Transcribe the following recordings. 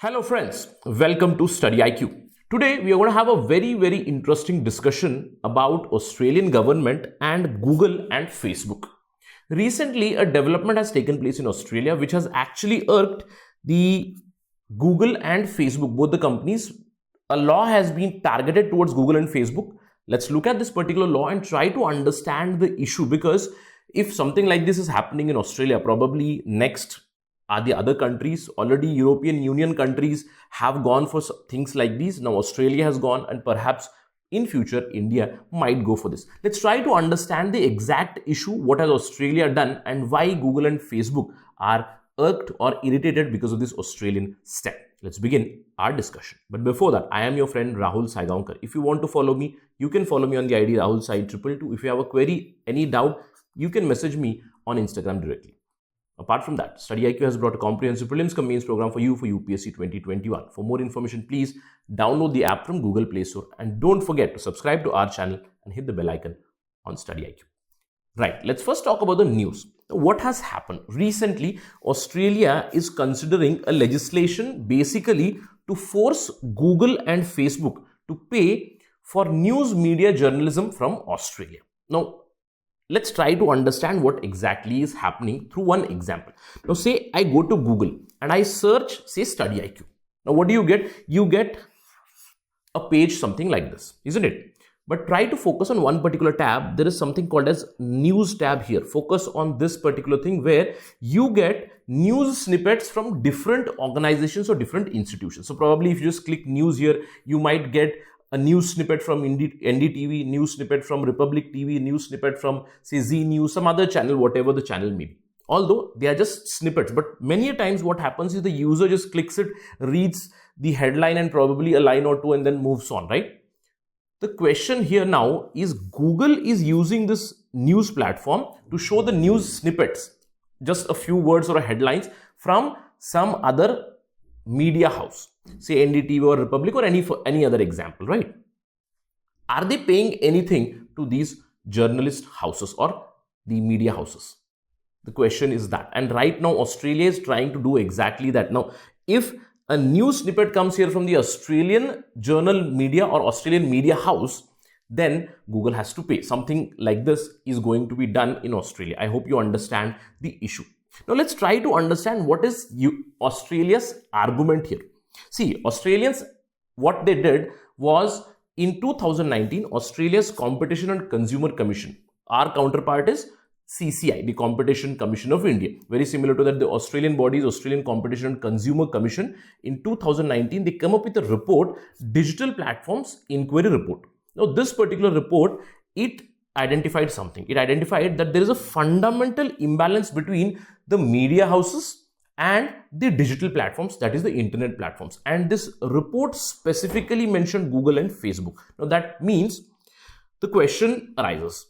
Hello friends, welcome to Study IQ. Today we are going to have a very interesting discussion about Australian government and Google and Facebook. Recently a development has taken place in Australia which has actually irked the Google and Facebook, both the companies. A law has been targeted towards Google and Facebook. Let's look at this particular law and try to understand the issue, because if something like this is happening in Australia, probably next are the other countries. Already European Union countries have gone for things like these. Now Australia has gone, and perhaps in future India might go for this. Let's try to understand the exact issue, what has Australia done and why Google and Facebook are irked or irritated because of this Australian step. Let's begin our discussion. But before that, I am your friend Rahul Saigaonkar. If you want to follow me, you can follow me on the ID Rahul Sai 222. If you have a query, any doubt, you can message me on Instagram directly. Apart from that, Study IQ has brought a comprehensive prelims cum mains program for you for UPSC 2021. For more information, please download the app from Google Play Store, and don't forget to subscribe to our channel and hit the bell icon on Study IQ. Right, let's first talk about the news. What has happened? Recently, Australia is considering a legislation basically to force Google and Facebook to pay for news media journalism from Australia. Now, let's try to understand what exactly is happening through one example. Now, say I go to Google and I search, say, Study IQ. Now, what do you get? You get a page something like this, isn't it? But try to focus on one particular tab. There is something called as news tab here. Focus on this particular thing where you get news snippets from different organizations or different institutions. So probably if you just click news here, you might get a news snippet from NDTV, news snippet from Republic TV, news snippet from, say, Z News, some other channel, whatever the channel may be. Although they are just snippets, but many times what happens is the user just clicks it, reads the headline and probably a line or two and then moves on, right? The question here now is Google is using this news platform to show the news snippets, just a few words or headlines from some other media house, say NDTV or Republic or any other example, right? Are they paying anything to these journalist houses or the media houses? The question is that. And right now, Australia is trying to do exactly that. Now, if a news snippet comes here from the Australian journal media or Australian media house, then Google has to pay. Something like this is going to be done in Australia. I hope you understand the issue. Now, let's try to understand what is Australia's argument here. See, Australians, what they did was in 2019, Australia's Competition and Consumer Commission, our counterpart is CCI, the Competition Commission of India. Very similar to that, the Australian bodies, Australian Competition and Consumer Commission, in 2019, they come up with a report, Digital Platforms Inquiry Report. Now, this particular report, it identified something. It identified that there is a fundamental imbalance between the media houses and the digital platforms, that is the internet platforms. And this report specifically mentioned Google and Facebook. Now, that means the question arises,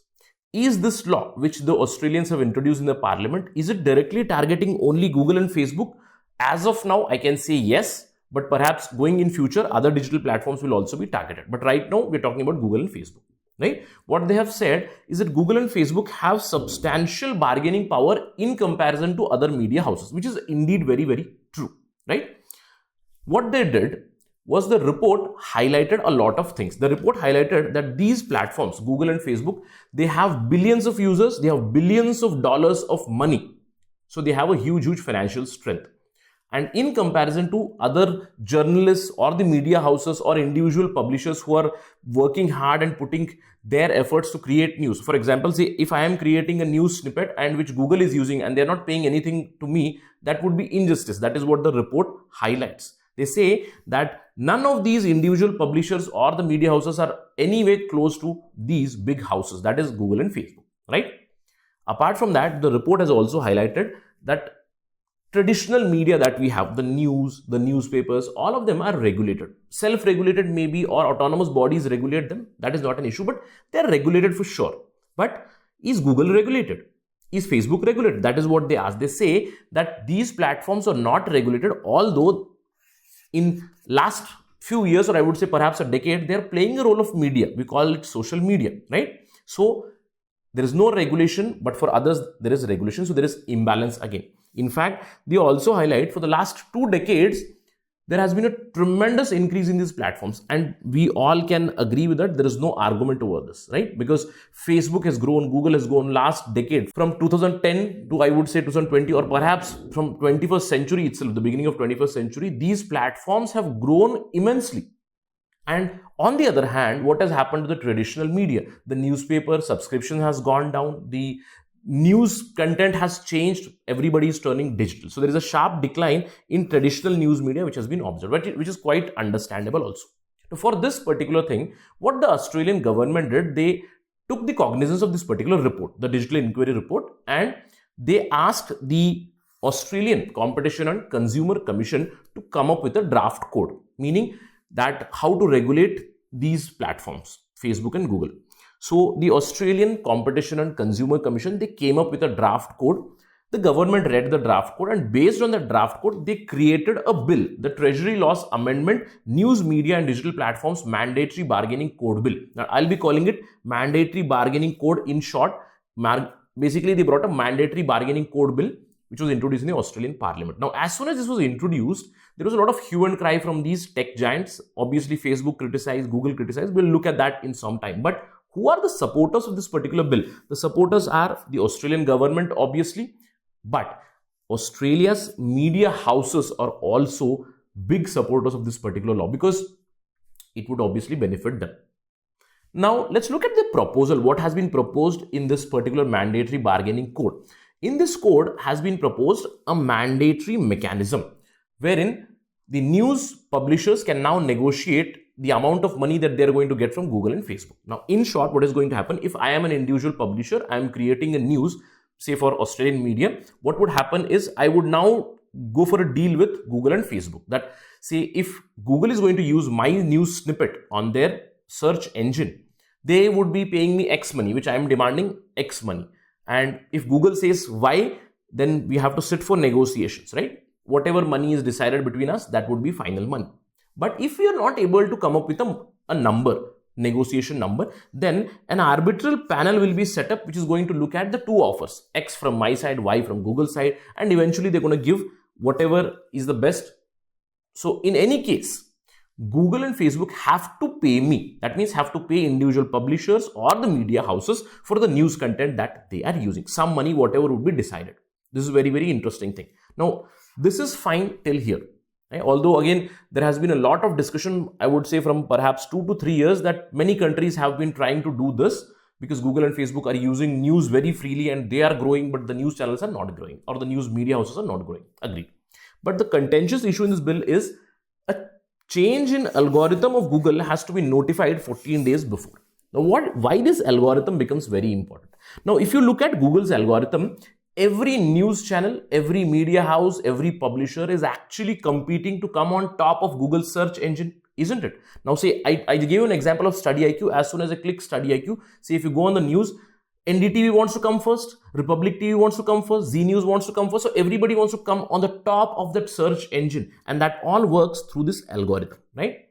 is this law which the Australians have introduced in the parliament, is it directly targeting only Google and Facebook? As of now, I can say yes, but perhaps going in future, other digital platforms will also be targeted. But right now, we're talking about Google and Facebook. Right? What they have said is that Google and Facebook have substantial bargaining power in comparison to other media houses, which is indeed very true. Right? What they did was the report highlighted a lot of things. The report highlighted that these platforms, Google and Facebook, they have billions of users, they have billions of dollars of money. So they have a huge financial strength. And in comparison to other journalists or the media houses or individual publishers who are working hard and putting their efforts to create news. For example, say if I am creating a news snippet and which Google is using and they're not paying anything to me, that would be injustice. That is what the report highlights. They say that none of these individual publishers or the media houses are anyway close to these big houses, that is Google and Facebook, right? Apart from that, the report has also highlighted that traditional media that we have, the news, the newspapers, all of them are regulated. Self-regulated maybe, or autonomous bodies regulate them. That is not an issue, but they're regulated for sure. But is Google regulated? Is Facebook regulated? That is what they ask. They say that these platforms are not regulated, although in last few years, or I would say perhaps a decade, they're playing a role of media. We call it social media, right? So there is no regulation, but for others, there is regulation. So there is imbalance again. In fact, they also highlight for the last 2 decades, there has been a tremendous increase in these platforms, and we all can agree with that. There is no argument over this, right? Because Facebook has grown, Google has grown last decade, from 2010 to I would say 2020, or perhaps from 21st century itself, the beginning of 21st century, these platforms have grown immensely. And on the other hand, what has happened to the traditional media? The newspaper subscription has gone down, the news content has changed, everybody is turning digital. So there is a sharp decline in traditional news media which has been observed, which is quite understandable also. For this particular thing, what the Australian government did, they took the cognizance of this particular report, the Digital Inquiry Report, and they asked the Australian Competition and Consumer Commission to come up with a draft code, meaning that how to regulate these platforms, Facebook and Google. So the Australian Competition and Consumer Commission, they came up with a draft code. The government read the draft code, and based on the draft code, they created a bill, the Treasury Laws Amendment, News Media and Digital Platforms Mandatory Bargaining Code Bill. Now, I'll be calling it Mandatory Bargaining Code in short. Basically, they brought a Mandatory Bargaining Code Bill, which was introduced in the Australian Parliament. Now, as soon as this was introduced, there was a lot of hue and cry from these tech giants. Obviously, Facebook criticized, Google criticized. We'll look at that in some time. But who are the supporters of this particular bill? The supporters are the Australian government, obviously, but Australia's media houses are also big supporters of this particular law because it would obviously benefit them. Now, let's look at the proposal, what has been proposed in this particular mandatory bargaining code. In this code has been proposed a mandatory mechanism wherein the news publishers can now negotiate the amount of money that they're going to get from Google and Facebook. Now, in short, what is going to happen, if I am an individual publisher, I am creating a news, say for Australian media, what would happen is I would now go for a deal with Google and Facebook that say if Google is going to use my news snippet on their search engine, they would be paying me X money, which I am demanding X money. And if Google says Y, then we have to sit for negotiations, right? Whatever money is decided between us, that would be final money. But if we are not able to come up with a number, negotiation number, then an arbitral panel will be set up which is going to look at the two offers, X from my side, Y from Google's side, and eventually they're going to give whatever is the best. So in any case, Google and Facebook have to pay me. That means have to pay individual publishers or the media houses for the news content that they are using. Some money, whatever would be decided. This is a very, very interesting thing. Now, this is fine till here. Although again, there has been a lot of discussion, I would say from perhaps 2 to 3 years that many countries have been trying to do this because Google and Facebook are using news very freely and they are growing, but the news channels are not growing or the news media houses are not growing. Agreed. But the contentious issue in this bill is a change in algorithm of Google has to be notified 14 days before. Now, why this algorithm becomes very important? Now, if you look at Google's algorithm, every news channel, every media house, every publisher is actually competing to come on top of Google's search engine, isn't it? Now, say I gave you an example of Study IQ. As soon as I click Study IQ, say if you go on the news, NDTV wants to come first, Republic TV wants to come first, Z News wants to come first. So everybody wants to come on the top of that search engine, and that all works through this algorithm, right?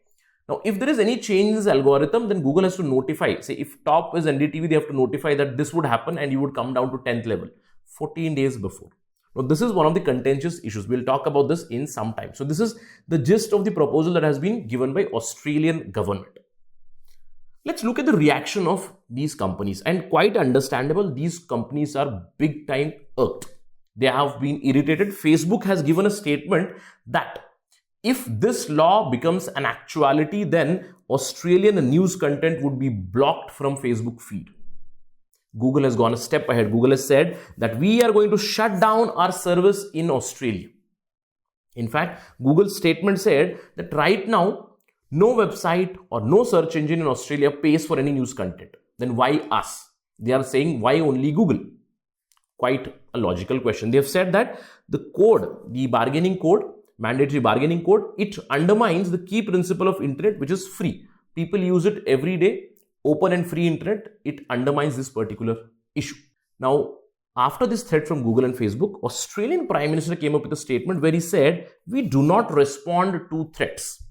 Now, if there is any change in this algorithm, then Google has to notify. Say if top is NDTV, they have to notify that this would happen and you would come down to 10th level 14 days before. Now, this is one of the contentious issues. We'll talk about this in some time. So this is the gist of the proposal that has been given by Australian government. Let's look at the reaction of these companies, and quite understandable. These companies are big time irked. They have been irritated. Facebook has given a statement that if this law becomes an actuality, then Australian news content would be blocked from Facebook feed. Google has gone a step ahead. Google has said that we are going to shut down our service in Australia. In fact, Google's statement said that right now, no website or no search engine in Australia pays for any news content. Then why us? They are saying why only Google? Quite a logical question. They have said that the code, the bargaining code, mandatory bargaining code, it undermines the key principle of internet, which is free. People use it every day. Open and free internet, it undermines this particular issue. Now, after this threat from Google and Facebook, Australian Prime Minister came up with a statement where he said, we do not respond to threats,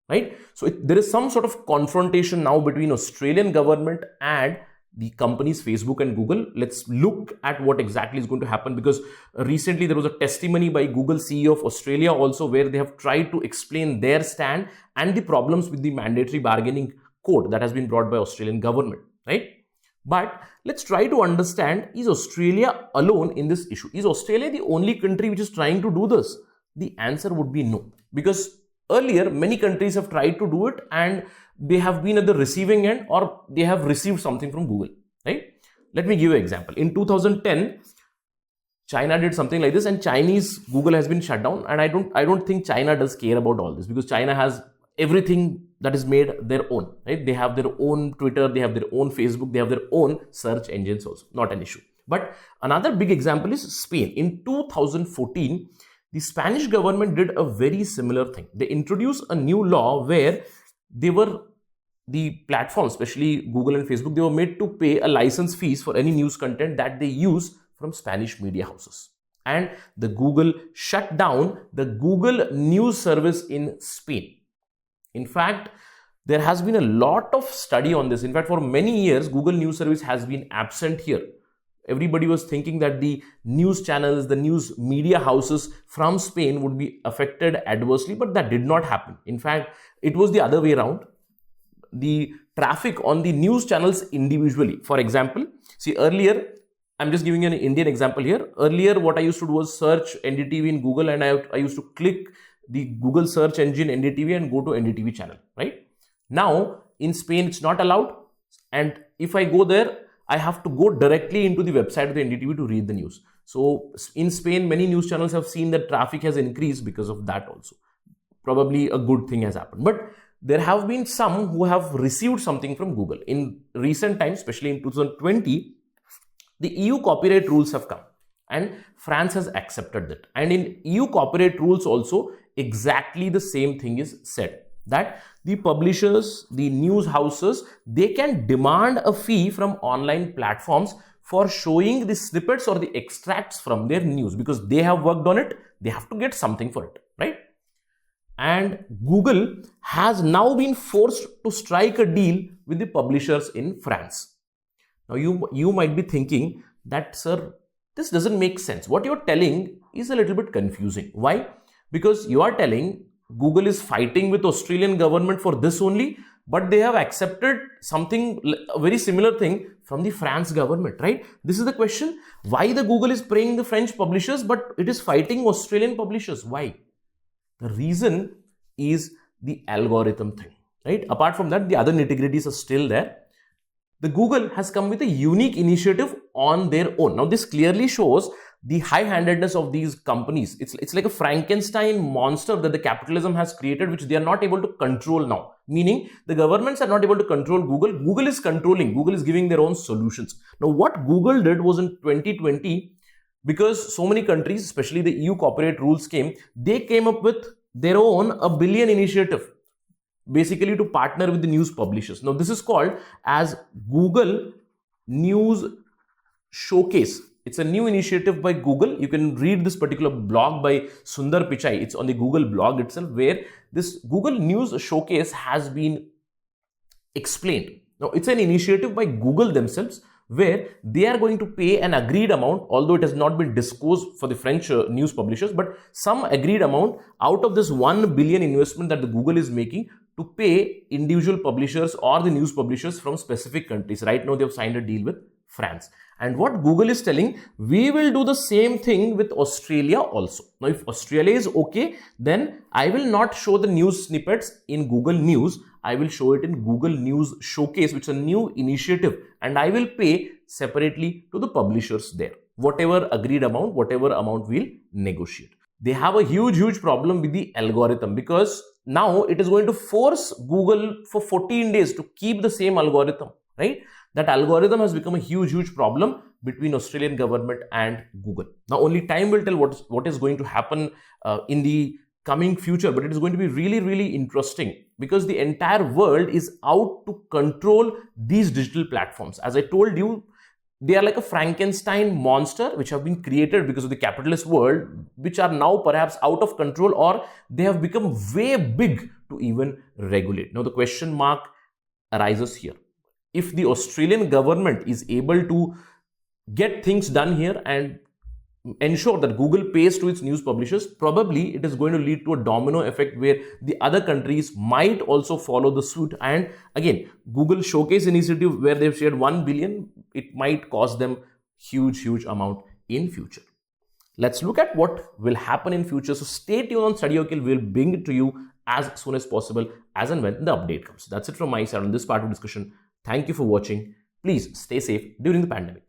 right? So there is some sort of confrontation now between Australian government and the companies Facebook and Google. Let's look at what exactly is going to happen, because recently there was a testimony by Google CEO of Australia also, where they have tried to explain their stand and the problems with the mandatory bargaining code that has been brought by Australian government, right? But let's try to understand, is Australia alone in this issue? Is Australia the only country which is trying to do this? The answer would be no, because earlier many countries have tried to do it and they have been at the receiving end, or they have received something from Google, right? Let me give you an example. In 2010, China did something like this, and Chinese Google has been shut down. And I don't think China does care about all this, because China has everything that is made their own, right? They have their own Twitter, they have their own Facebook, they have their own search engines also, not an issue. But another big example is Spain. In 2014, the Spanish government did a very similar thing. They introduced a new law where the platforms, especially Google and Facebook, they were made to pay a license fees for any news content that they use from Spanish media houses. And the Google shut down the Google News service in Spain. In fact, there has been a lot of study on this. In fact, for many years, Google News service has been absent here. Everybody was thinking that the news channels, the news media houses from Spain would be affected adversely, but that did not happen. In fact, it was the other way around. The traffic on the news channels individually. For example, see earlier, I'm just giving you an Indian example here. Earlier, what I used to do was search NDTV in Google, and I used to click the Google search engine NDTV and go to NDTV channel, right? Now, in Spain, it's not allowed. And if I go there, I have to go directly into the website of the NDTV to read the news. So in Spain, many news channels have seen that traffic has increased because of that also. Probably a good thing has happened. But there have been some who have received something from Google. In recent times, especially in 2020, the EU copyright rules have come and France has accepted that. And in EU copyright rules also, exactly the same thing is said, that the publishers, the news houses, they can demand a fee from online platforms for showing the snippets or the extracts from their news, because they have worked on it, they have to get something for it, right? And Google has now been forced to strike a deal with the publishers in France. Now you might be thinking that, sir, this doesn't make sense. What you're telling is a little bit confusing. Why? Because you are telling Google is fighting with Australian government for this only, but they have accepted something, a very similar thing from the France government, right? This is the question. Why the Google is praying the French publishers, but it is fighting Australian publishers? Why? The reason is the algorithm thing, right? Apart from that, the other nitty-gritties are still there. The Google has come with a unique initiative on their own. Now, this clearly shows the high-handedness of these companies. It's like a Frankenstein monster that the capitalism has created, which they are not able to control now. Meaning, the governments are not able to control Google. Google is controlling. Google is giving their own solutions. Now, what Google did was in 2020, because so many countries, especially the EU copyright rules came, they came up with their own $1 billion initiative, basically to partner with the news publishers. Now, this is called as Google News Showcase. It's a new initiative by Google. You can read this particular blog by Sundar Pichai. It's on the Google blog itself, where this Google News Showcase has been explained. Now, it's an initiative by Google themselves, where they are going to pay an agreed amount, although it has not been disclosed for the French news publishers, but some agreed amount out of this $1 billion investment that the Google is making to pay individual publishers or the news publishers from specific countries. Right now, they have signed a deal with France. And what Google is telling, we will do the same thing with Australia also. Now, if Australia is okay, then I will not show the news snippets in Google News. I will show it in Google News Showcase, which is a new initiative, and I will pay separately to the publishers there. Whatever agreed amount, whatever amount we'll negotiate. They have a huge problem with the algorithm, because now it is going to force Google for 14 days to keep the same algorithm, right? That algorithm has become a huge problem between Australian government and Google. Now, only time will tell what is going to happen in the coming future, but it is going to be really interesting, because the entire world is out to control these digital platforms. As I told you, they are like a Frankenstein monster which have been created because of the capitalist world, which are now perhaps out of control, or they have become way big to even regulate. Now, the question mark arises here. if the Australian government is able to get things done here and ensure that Google pays to its news publishers, probably it is going to lead to a domino effect where the other countries might also follow the suit. And again, Google Showcase initiative where they've shared 1 billion, it might cost them huge amount in future. Let's look at what will happen in future. So stay tuned on StudyOKL. We'll bring it to you as soon as possible as and when the update comes. That's it from my side on this part of discussion. Thank you for watching. Please stay safe during the pandemic.